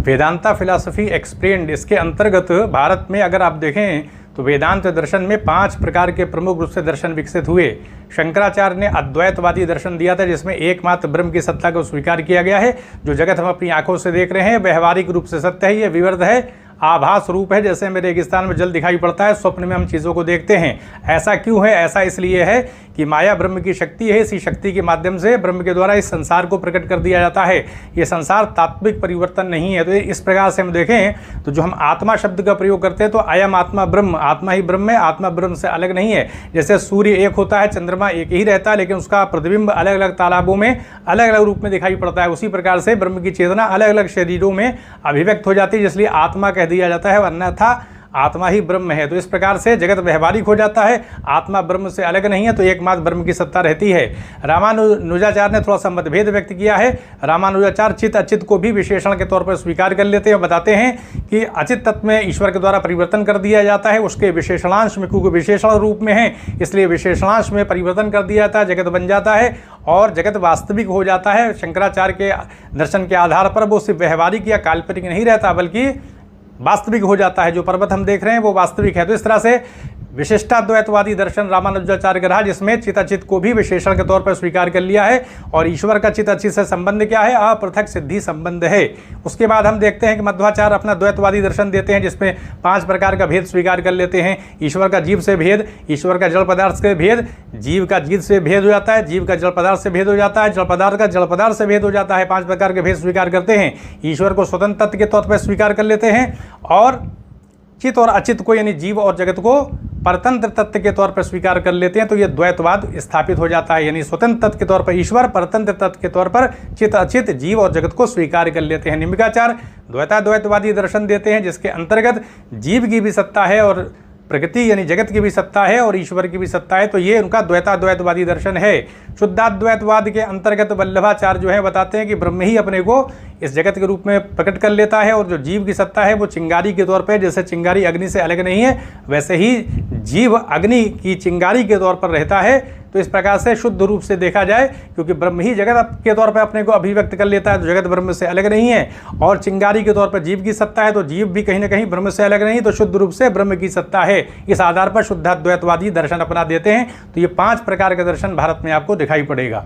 Vedanta philosophy explained, इसके अंतर्गत भारत में अगर आप देखें तो वेदांत दर्शन में 5 प्रकार के प्रमुख रूप से दर्शन विकसित हुए। शंकराचार्य ने अद्वैतवादी दर्शन दिया था, जिसमें एकमात्र ब्रह्म की सत्ता को स्वीकार किया गया है। जो जगत हम अपनी आंखों से देख रहे हैं व्यवहारिक रूप से सत्य है, ये विवर्त है, आभास रूप है, जैसे हमें रेगिस्तान में जल दिखाई पड़ता है, स्वप्न में हम चीज़ों को देखते हैं। ऐसा क्यों है? ऐसा इसलिए है कि माया ब्रह्म की शक्ति है, इसी शक्ति के माध्यम से ब्रह्म के द्वारा इस संसार को प्रकट कर दिया जाता है। ये संसार तात्विक परिवर्तन नहीं है। तो इस प्रकार से हम देखें तो जो हम आत्मा शब्द का प्रयोग करते हैं तो अयम आत्मा ब्रह्म, आत्मा ही ब्रह्म है, आत्मा ब्रह्म से अलग नहीं है। जैसे सूर्य एक होता है, चंद्रमा एक ही रहता है, लेकिन उसका प्रतिबिंब अलग अलग तालाबों में अलग अलग रूप में दिखाई पड़ता है। उसी प्रकार से ब्रह्म की चेतना अलग अलग शरीरों में अभिव्यक्त हो जाती है, इसलिए आत्मा कह दिया जाता है, वरना था आत्मा ही ब्रह्म है। तो इस प्रकार से जगत व्यवहारिक हो जाता है, आत्मा ब्रह्म से अलग नहीं है, तो एकमात्र ब्रह्म की सत्ता रहती है। रामानुजाचार्य ने थोड़ा सा मतभेद व्यक्त किया है। रामानुजाचार्य चित अचित को भी विशेषण के तौर पर स्वीकार कर लेते हैं, बताते हैं कि अचित तत्व में ईश्वर के द्वारा परिवर्तन कर दिया जाता है, उसके विशेषणांश में, क्योंकि विशेषण रूप में है इसलिए विशेषणांश में परिवर्तन कर दिया जाता है, जगत बन जाता है और जगत वास्तविक हो जाता है। शंकराचार्य के दर्शन के आधार पर वो सिर्फ व्यवहारिक या काल्पनिक नहीं रहता, बल्कि वास्तविक हो जाता है। जो पर्वत हम देख रहे हैं वो वास्तविक है। तो इस तरह से विशिष्टाद्वैतवादी दर्शन रामानुजाचार्य का रहा, जिसमें चित अचित को भी विशेषण के तौर पर स्वीकार कर लिया है। और ईश्वर का चित अचित से संबंध क्या है? अपृथक सिद्धि संबंध है। उसके बाद हम देखते हैं कि मध्वाचार्य अपना द्वैतवादी दर्शन देते हैं, जिसमें 5 प्रकार का भेद स्वीकार कर लेते हैं। ईश्वर का जीव से भेद, ईश्वर का जल पदार्थ से भेद, जीव का जीव से भेद हो जाता है, जीव का जल पदार्थ से भेद हो जाता है, जल पदार्थ का जल पदार्थ से भेद हो जाता है। 5 प्रकार के भेद स्वीकार करते हैं। ईश्वर को स्वतंत्र तत्व के तौर पर स्वीकार कर लेते हैं और चित और अचित को यानी जीव और जगत को परतंत्र तत्व के तौर पर स्वीकार कर लेते हैं। तो ये द्वैतवाद स्थापित हो जाता है, यानी स्वतंत्र तत्व के तौर पर ईश्वर, परतंत्र तत्व के तौर पर चित अचित जीव और जगत को स्वीकार कर लेते हैं। निम्बिकाचार्य द्वैतवादी दर्शन देते हैं, जिसके अंतर्गत जीव की भी सत्ता है और प्रकृति यानी जगत की भी सत्ता है और ईश्वर की भी सत्ता है। तो ये उनका द्वैतवादी दर्शन है। शुद्धाद्वैतवाद के अंतर्गत वल्लभाचार्य जो है बताते हैं कि ब्रह्म ही अपने को इस जगत के रूप में प्रकट कर लेता है और जो जीव की सत्ता है वो चिंगारी के तौर पर, जैसे चिंगारी अग्नि से अलग नहीं है वैसे ही जीव अग्नि की चिंगारी के तौर पर रहता है। तो इस प्रकार से शुद्ध रूप से देखा जाए, क्योंकि ब्रह्म ही जगत के तौर पर अपने को अभिव्यक्त कर लेता है, तो जगत ब्रह्म से अलग नहीं है। और चिंगारी के तौर पर जीव की सत्ता है, तो जीव भी कहीं ना कहीं ब्रह्म से अलग नहीं, तो शुद्ध रूप से ब्रह्म की सत्ता है। इस आधार पर शुद्धाद्वैतवादी दर्शन अपना देते हैं। तो ये 5 प्रकार का दर्शन भारत में आपको दिखाई पड़ेगा।